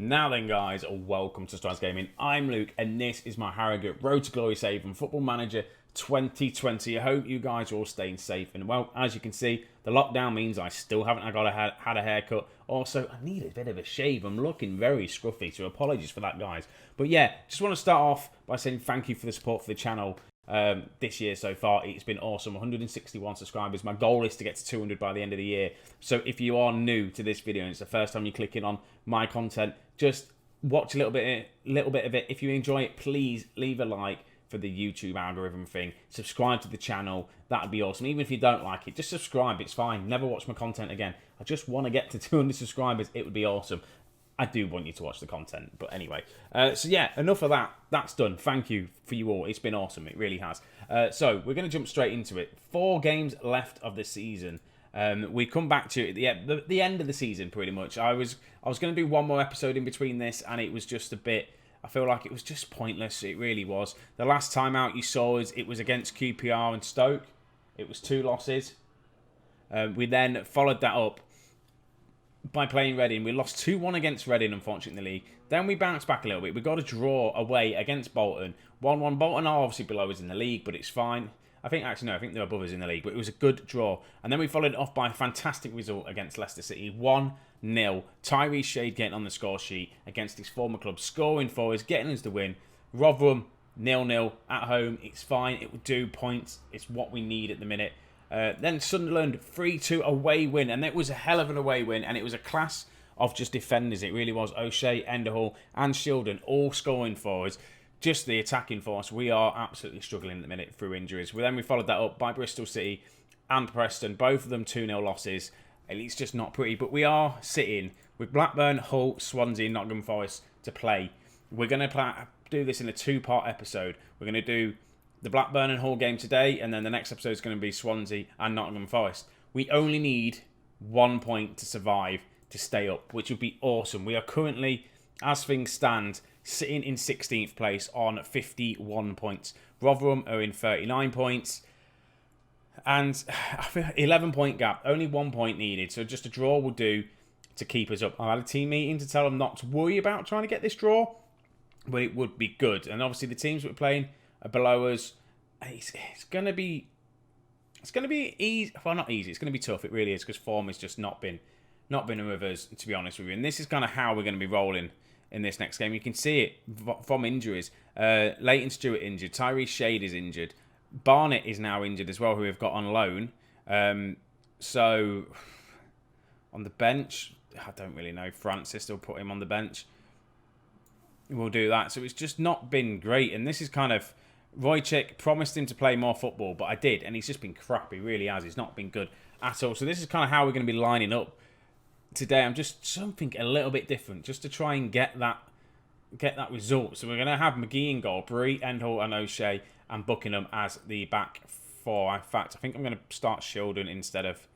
Now then, guys, welcome to Strasz Gaming. I'm Luke, and this is my Harrogate Road to Glory save from Football Manager 2020. I hope you guys are all staying safe. And, well, as you can see, the lockdown means I still haven't had a haircut. Also, I need a bit of a shave. I'm looking very scruffy, so apologies for that, guys. But, yeah, just want to start off by saying thank you for the support for the channel. This year so far. It's been awesome. 161 subscribers. My goal is to get to 200 by the end of the year. So if you are new to this video and it's the first time you're clicking on my content, just watch a little bit of it. If you enjoy it, please leave a like for the YouTube algorithm thing. Subscribe to the channel. That'd be awesome. Even if you don't like it, just subscribe. It's fine. Never watch my content again. I just want to get to 200 subscribers. It would be awesome. I do want you to watch the content, but anyway. So yeah, enough of that. That's done. Thank you for you all. It's been awesome. It really has. So we're going to jump straight into it. 4 games left of the season. We come back to it at the end of the season, pretty much. I was going to do one more episode in between this, and it was just a bit. I feel like it was just pointless. It really was. The last time out you saw us, it was against QPR and Stoke. It was 2 losses. We then followed that up by playing Reading. We lost 2-1 against Reading, unfortunately, in the league. Then we bounced back a little bit. We got a draw away against Bolton. 1-1. Bolton are obviously below us in the league, but it's fine. I think they're above us in the league, but it was a good draw. And then we followed it off by a fantastic result against Leicester City. 1-0. Tyrese Shade getting on the score sheet against his former club, scoring for us, getting us the win. Rotherham, 0-0 at home. It's fine. It will do points. It's what we need at the minute. Then Sunderland 3-2 away win, and it was a hell of an away win, and it was a class of just defenders. It really was. O'Shea, Enderhall and Shildon all scoring for us. Just the attacking force. We are absolutely struggling at the minute through injuries. Then we followed that up by Bristol City and Preston, both of them 2-0 losses. It's just not pretty, but we are sitting with Blackburn, Hull, Swansea and Nottingham Forest to play. We're going to do this in a 2-part episode. We're going to do the Blackburn and Hull game today, and then the next episode is going to be Swansea and Nottingham Forest. We only need 1 point to survive to stay up, which would be awesome. We are currently, as things stand, sitting in 16th place on 51 points. Rotherham are in 39 points, and 11-point gap, only 1 point needed, so just a draw will do to keep us up. I had a team meeting to tell them not to worry about trying to get this draw, but it would be good. And obviously the teams we're playing are below us. It's going to be easy. Well, not easy. It's going to be tough. It really is, because form has just not been with us, to be honest with you. And this is kind of how we're going to be rolling in this next game. You can see it from injuries. Leighton Stewart injured. Tyrese Shade is injured. Barnett is now injured as well, who we've got on loan. So on the bench, I don't really know. Francis still put him on the bench. We'll do that. So it's just not been great. And this is kind of, Wojciech promised him to play more football, but I did, and he's just been crap. He really has. He's not been good at all. So this is kind of how we're going to be lining up today. I'm just something a little bit different, just to try and get that result. So we're going to have McGee in goal, Bree, Endhall and O'Shea, and Buckingham as the back 4. In fact, I think I'm going to start Shildon instead of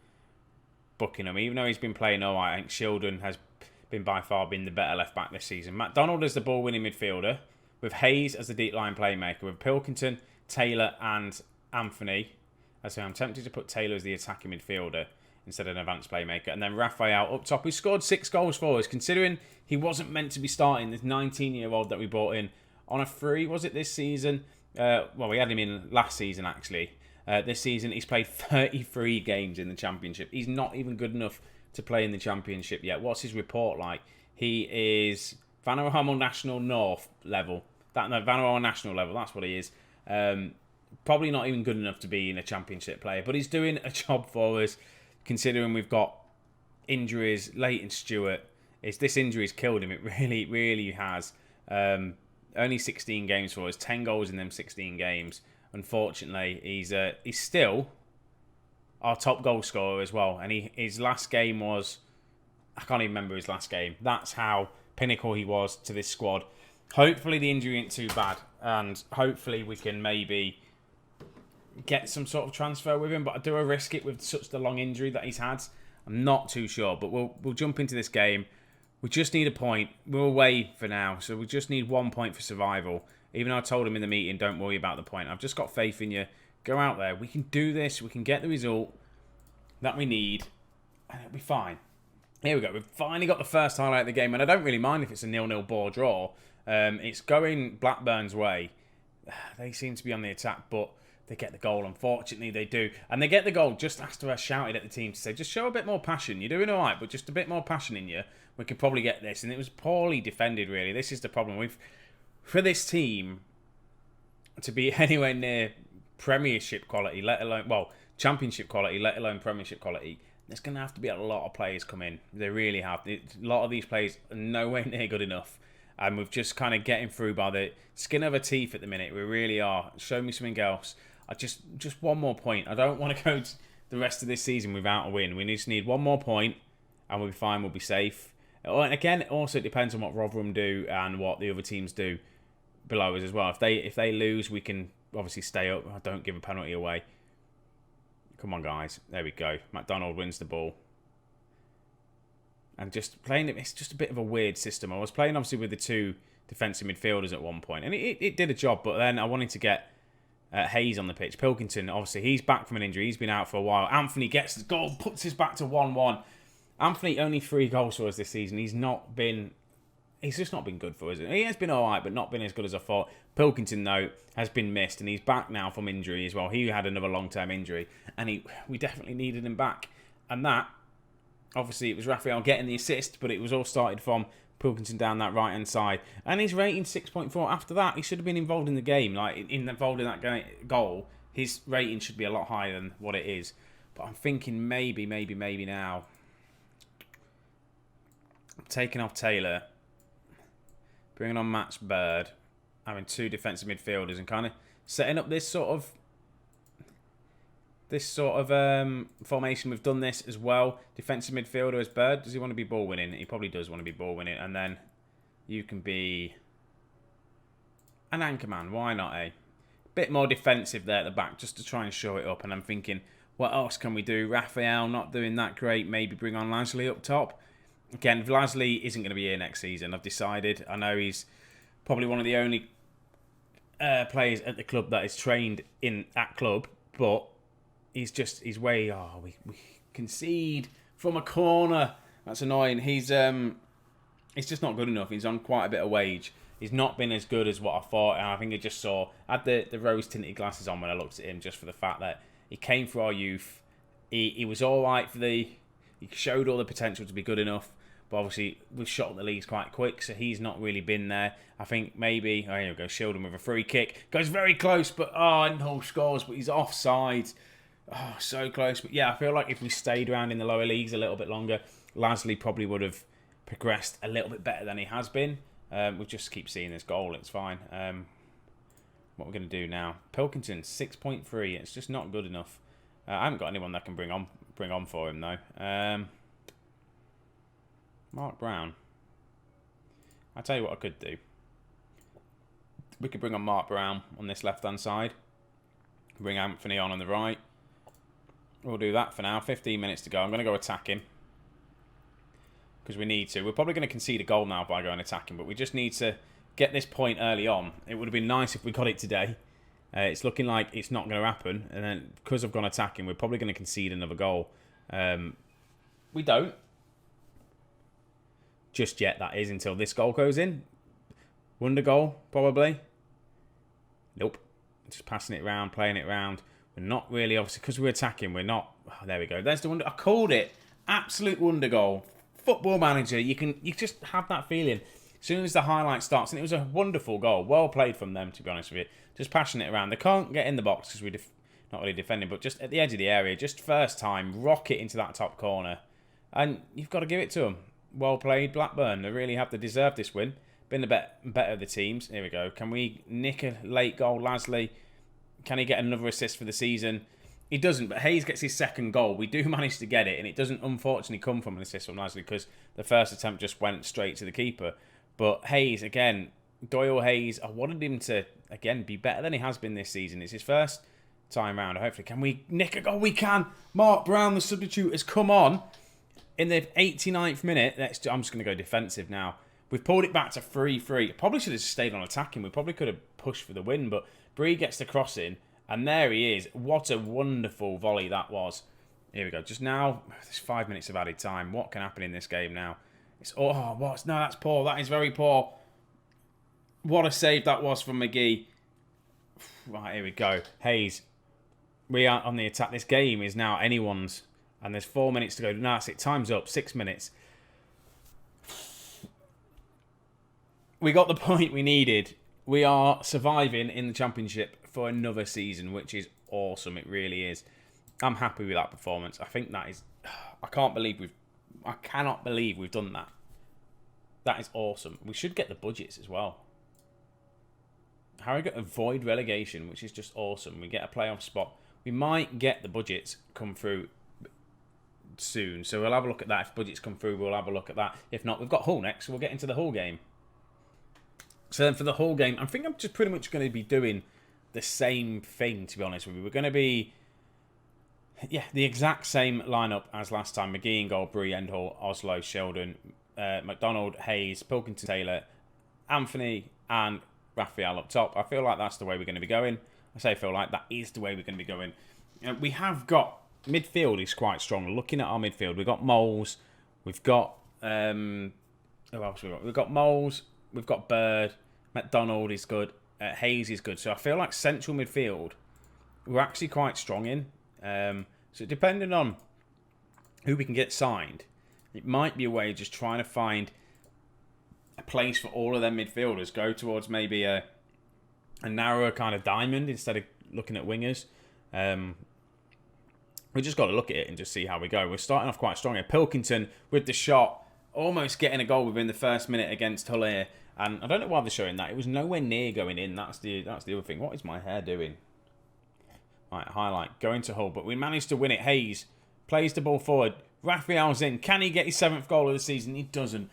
Buckingham, even though he's been playing all right. I think Shildon has by far been the better left back this season. McDonald is the ball winning midfielder, with Hayes as the deep line playmaker, with Pilkington, Taylor and Anthony. So I'm tempted to put Taylor as the attacking midfielder instead of an advanced playmaker. And then Raphael up top, who scored 6 goals for us, considering he wasn't meant to be starting, this 19-year-old that we brought in on a free, was it this season? Well, we had him in last season, actually. This season, he's played 33 games in the Championship. He's not even good enough to play in the Championship yet. What's his report like? He is Vanarama National North level. Vanarama National level, that's what he is. Probably not even good enough to be in a Championship player, but he's doing a job for us, considering we've got injuries. Leighton Stewart, this injury's killed him. It really, really has. Only 16 games for us, 10 goals in them 16 games. Unfortunately, he's still our top goal scorer as well. And his last game was, I can't even remember his last game. That's how pinnacle he was to this squad. Hopefully the injury ain't too bad, and hopefully we can maybe get some sort of transfer with him. But do I risk it with such the long injury that he's had? I'm not too sure, but we'll jump into this game. We just need a point. We're away for now, so we just need 1 point for survival. Even though I told him in the meeting, don't worry about the point. I've just got faith in you. Go out there. We can do this. We can get the result that we need, and it'll be fine. Here we go. We've finally got the first highlight of the game, and I don't really mind if it's a 0-0 ball draw. It's going Blackburn's way. They seem to be on the attack, but they get the goal. Unfortunately, they do. And they get the goal just after I shouted at the team to say, just show a bit more passion. You're doing all right, but just a bit more passion in you. We could probably get this. And it was poorly defended, really. This is the problem. For this team to be anywhere near Premiership quality, let alone, well, Championship quality, let alone Premiership quality, there's going to have to be a lot of players come in. They really have. A lot of these players are nowhere near good enough. And we're just kind of getting through by the skin of our teeth at the minute. We really are. Show me something else. I just one more point. I don't want to go the rest of this season without a win. We just need one more point, and we'll be fine. We'll be safe. And again, it also depends on what Rotherham do and what the other teams do below us as well. If they lose, we can obviously stay up. I don't give a penalty away. Come on, guys. There we go. McDonald wins the ball. And just playing it, it's just a bit of a weird system. I was playing, obviously, with the two defensive midfielders at one point, and it did a job, but then I wanted to get Hayes on the pitch. Pilkington, obviously, he's back from an injury. He's been out for a while. Anthony gets the goal, puts his back to 1-1. Anthony, only 3 goals for us this season. He's just not been good for us. He has been all right, but not been as good as I thought. Pilkington, though, has been missed, and he's back now from injury as well. He had another long-term injury, and we definitely needed him back. And that, obviously, it was Raphael getting the assist, but it was all started from Pilkington down that right-hand side. And his rating 6.4. After that, he should have been involved in the game. Involved in that goal, his rating should be a lot higher than what it is. But I'm thinking maybe now. I'm taking off Taylor, bringing on Max Bird, having 2 defensive midfielders, and kind of setting up this sort of formation. We've done this as well. Defensive midfielder is Bird. Does he want to be ball winning? He probably does want to be ball winning. And then you can be an anchor man. Why not, eh? Bit more defensive there at the back, just to try and show it up. And I'm thinking, what else can we do? Raphael not doing that great. Maybe bring on Lasley up top. Again, Lasley isn't going to be here next season, I've decided. I know he's probably one of the only players at the club that is trained in that club, but he's way. We concede from a corner. That's annoying. He's just not good enough. He's on quite a bit of wage. He's not been as good as what I thought, and I think I had the rose tinted glasses on when I looked at him, just for the fact that he came through our youth. He was all right he showed all the potential to be good enough. But obviously, we've shot at the leagues quite quick, so he's not really been there. I think maybe, here we go, Shieldon with a free kick. Goes very close, but, Hull scores, but he's offside. Oh, so close. But yeah, I feel like if we stayed around in the lower leagues a little bit longer, Lasley probably would have progressed a little bit better than he has been. We'll just keep seeing this goal, it's fine. What we're going to do now. Pilkington, 6.3. It's just not good enough. I haven't got anyone that can bring on for him, though. Mark Brown. I'll tell you what I could do. We could bring on Mark Brown on this left-hand side. Bring Anthony on the right. We'll do that for now. 15 minutes to go. I'm going to go attack him, because we need to. We're probably going to concede a goal now by going attacking, but we just need to get this point early on. It would have been nice if we got it today. It's looking like it's not going to happen. And then, because I've gone attacking, we're probably going to concede another goal. We don't. Just yet, that is, until this goal goes in. Wonder goal, probably. Nope. Just passing it around, playing it around. We're not really, obviously, because we're attacking, we're not. Oh, there we go. There's the wonder. I called it. Absolute wonder goal. Football Manager, you just have that feeling. As soon as the highlight starts, and it was a wonderful goal. Well played from them, to be honest with you. Just passing it around. They can't get in the box because we're not really defending, but just at the edge of the area, just first time, rocket into that top corner. And you've got to give it to them. Well played, Blackburn. They really have to deserve this win. Been the better of the teams. Here we go. Can we nick a late goal, Lasley? Can he get another assist for the season? He doesn't, but Hayes gets his second goal. We do manage to get it, and it doesn't unfortunately come from an assist from Lasley because the first attempt just went straight to the keeper. But Hayes, again, Doyle Hayes, I wanted him to, again, be better than he has been this season. It's his first time round. Hopefully, can we nick a goal? We can. Mark Brown, the substitute, has come on. In the 89th minute, I'm just going to go defensive now. We've pulled it back to 3-3. Probably should have stayed on attacking. We probably could have pushed for the win, but Bree gets the cross in, and there he is. What a wonderful volley that was. Here we go. Just now, there's 5 minutes of added time. What can happen in this game now? No, that's poor. That is very poor. What a save that was from McGee. Right, here we go. Hayes, we are on the attack. This game is now anyone's. And there's 4 minutes to go. No, that's it. Time's up. 6 minutes. We got the point we needed. We are surviving in the Championship for another season, which is awesome. It really is. I'm happy with that performance. I think that is... I cannot believe we've done that. That is awesome. We should get the budgets as well. Harrogate avoid relegation, which is just awesome. We get a playoff spot. We might get the budgets come through soon. So we'll have a look at that. If budgets come through, we'll have a look at that. If not, we've got Hull next. So we'll get into the Hull game. So then for the Hull game, I think I'm just pretty much going to be doing the same thing, to be honest with you. We're going to be... Yeah, the exact same lineup as last time. McGee in goal, Bree, Endhall, Oslo, Sheldon, McDonald, Hayes, Pilkington, Taylor, Anthony and Raphael up top. I feel like that's the way we're going to be going. I say feel like that is the way we're going to be going. We have got... Midfield is quite strong. Looking at our midfield, we've got Moles, we've got... who else we got? We've got Moles, we've got Bird, McDonald is good, Hayes is good. So I feel like central midfield, we're actually quite strong in. So depending on who we can get signed, it might be a way of just trying to find a place for all of them midfielders. Go towards maybe a narrower kind of diamond instead of looking at wingers. We just got to look at it and just see how we go. We're starting off quite strong here. Pilkington with the shot, almost getting a goal within the first minute against Hull here. And I don't know why they're showing that. It was nowhere near going in. That's the other thing. What is my hair doing? Right, highlight. Going to Hull. But we managed to win it. Hayes plays the ball forward. Raphael's in. Can he get his 7th goal of the season? He doesn't.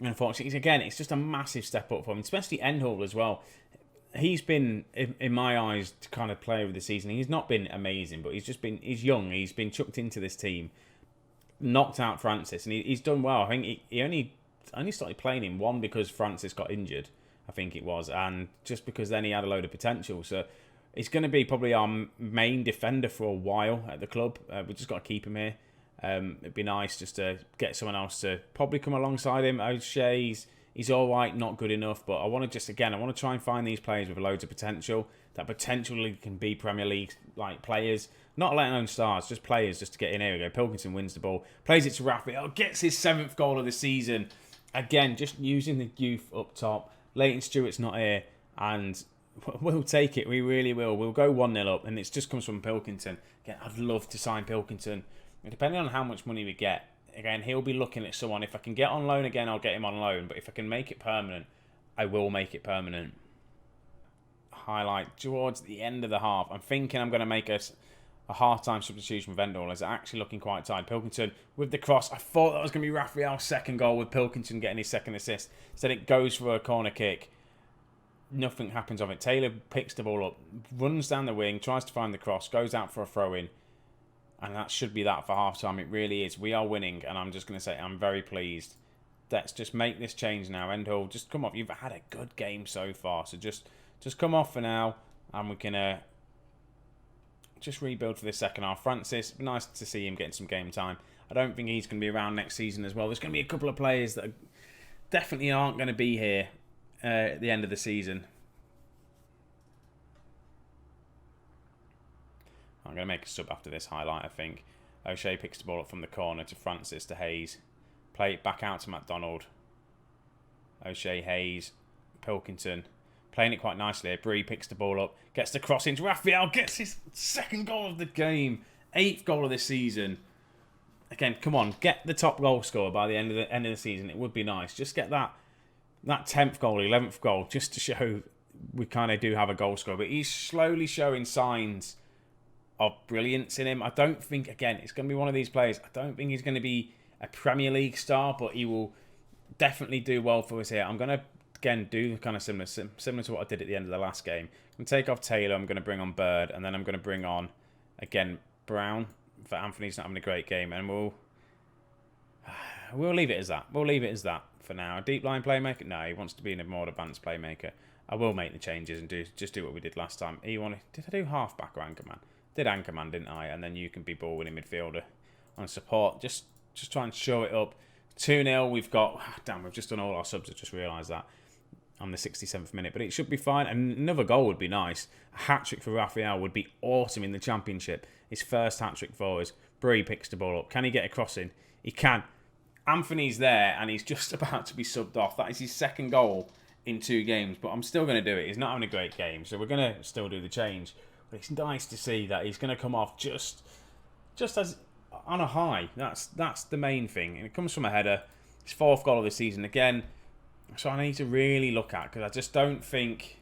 Unfortunately, again, it's just a massive step up for him, especially Endhall as well. He's been, in my eyes, kind of player of the season. He's not been amazing, but he's young. He's been chucked into this team, knocked out Francis, and he's done well. I think he only started playing him, one, because Francis got injured, I think it was, and just because then he had a load of potential. So he's going to be probably our main defender for a while at the club. We've just got to keep him here. It'd be nice just to get someone else to probably come alongside him. O'Shea, he's all right, not good enough, but I want to try and find these players with loads of potential that potentially can be Premier League like players, not letting alone stars, just players just to get in. Here we go. Pilkington wins the ball, plays it to Raphael, gets his 7th goal of the season. Again, just using the youth up top. Leighton Stewart's not here, and we'll take it. We really will. We'll go 1-0 up, and it just comes from Pilkington. Again, I'd love to sign Pilkington. Depending on how much money we get, again, he'll be looking at someone. If I can get on loan again, I'll get him on loan. But if I can make it permanent, I will make it permanent. Highlight towards the end of the half. I'm thinking I'm going to make a half-time substitution with Endhall. Is actually looking quite tired. Pilkington with the cross. I thought that was going to be Raphael's 2nd goal with Pilkington getting his 2nd assist. Instead it goes for a corner kick. Nothing happens of it. Taylor picks the ball up, runs down the wing, tries to find the cross, goes out for a throw-in. And that should be that for half-time. It really is. We are winning, and I'm just going to say I'm very pleased. Let's just make this change now. Endhall, just come off. You've had a good game so far, so just come off for now, and we can just rebuild for this second half. Francis, nice to see him getting some game time. I don't think he's going to be around next season as well. There's going to be a couple of players that definitely aren't going to be here at the end of the season. I'm going to make a sub after this highlight, I think. O'Shea picks the ball up from the corner to Francis, to Hayes. Play it back out to McDonald. O'Shea, Hayes, Pilkington. Playing it quite nicely here. Bree picks the ball up, gets the cross into Raphael, gets his 2nd goal of the game. 8th goal of the season. Again, come on, get the top goal scorer by the end of the season. It would be nice. Just get that 10th goal, 11th goal, just to show we kind of do have a goal scorer. But he's slowly showing signs of brilliance in him. I don't think, again, it's going to be one of these players. I don't think he's going to be a Premier League star, but he will definitely do well for us here. I'm going to, again, do kind of similar to what I did at the end of the last game. I'm going to take off Taylor. I'm going to bring on Bird, and then I'm going to bring on, again, Brown, for Anthony's not having a great game, and we'll leave it as that. We'll leave it as that for now. A deep line playmaker? No, he wants to be a more advanced playmaker. I will make the changes and do what we did last time. Did I do half back or anchorman? Did anchorman, didn't I? And then you can be ball winning midfielder. on support. Just try and show it up. 2-0, we've got... Damn, we've just done all our subs. I just realised that on the 67th minute. But it should be fine. And another goal would be nice. A hat-trick for Raphael would be awesome in the Championship. His first hat-trick for us. Bree picks the ball up. Can he get a crossing? He can. Anthony's there, and he's just about to be subbed off. That is his second goal in 2 games. But I'm still going to do it. He's not having a great game, so we're going to still do the change. But it's nice to see that he's going to come off just as on a high. That's the main thing. And it comes from a header. His 4th goal of the season again. So I need to really look at, because I just don't think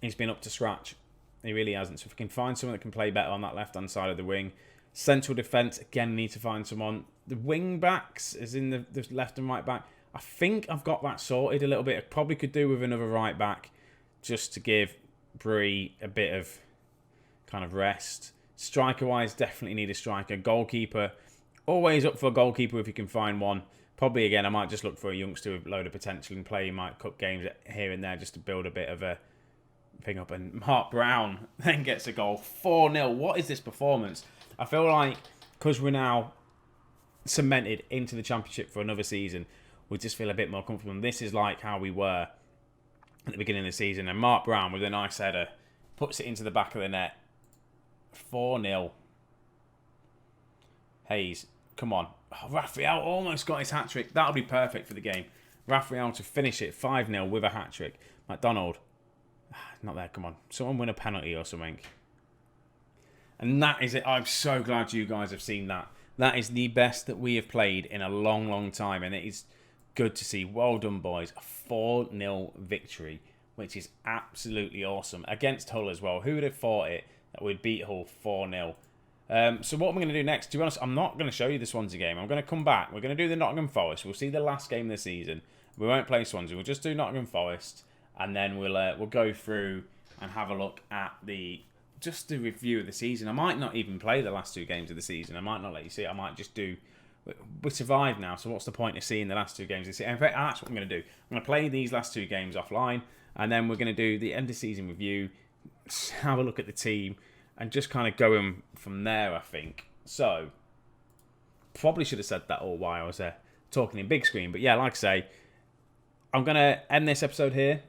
he's been up to scratch. He really hasn't. So if we can find someone that can play better on that left-hand side of the wing. Central defence, again, need to find someone. The wing backs, as in the left and right back, I think I've got that sorted a little bit. I probably could do with another right back just to give Bree a bit of kind of rest. Striker-wise, definitely need a striker. Goalkeeper, always up for a goalkeeper if you can find one. Probably, again, I might just look for a youngster with a load of potential and play. He might cut games here and there just to build a bit of a thing up. And Mark Brown then gets a goal. 4-0. What is this performance? I feel like, because we're now cemented into the Championship for another season, we just feel a bit more comfortable. And this is like how we were at the beginning of the season. And Mark Brown, with a nice header, puts it into the back of the net. 4-0. Hayes, come on. Oh, Raphael almost got his hat-trick. That'll be perfect for the game. Raphael to finish it 5-0 with a hat-trick. McDonald. Not there, come on. Someone win a penalty or something. And that is it. I'm so glad you guys have seen that. That is the best that we have played in a long, long time. And it is good to see. Well done, boys. A 4-0 victory, which is absolutely awesome. Against Hull as well. Who would have thought it, that we'd beat Hull 4-0? So what I'm going to do next, to be honest, I'm not going to show you the Swansea game. I'm going to come back. We're going to do the Nottingham Forest. We'll see the last game of the season. We won't play Swansea. We'll just do Nottingham Forest. And then we'll go through and have a look at just the review of the season. I might not even play the last 2 games of the season. I might not let you see it. I might just do... We survived now, so what's the point of seeing the last 2 games of the season? In fact, that's what I'm going to do. I'm going to play these last 2 games offline, and then we're going to do the end of season review, have a look at the team, and just kind of going from there, I think. So, probably should have said that all while I was talking in big screen. But yeah, like I say, I'm going to end this episode here.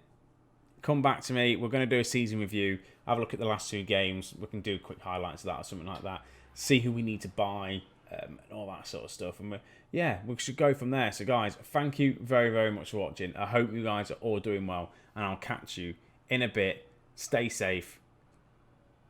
Come back to me. We're going to do a season review. Have a look at the last 2 games. We can do quick highlights of that or something like that. See who we need to buy and all that sort of stuff. And we should go from there. So guys, thank you very, very much for watching. I hope you guys are all doing well. And I'll catch you in a bit. Stay safe.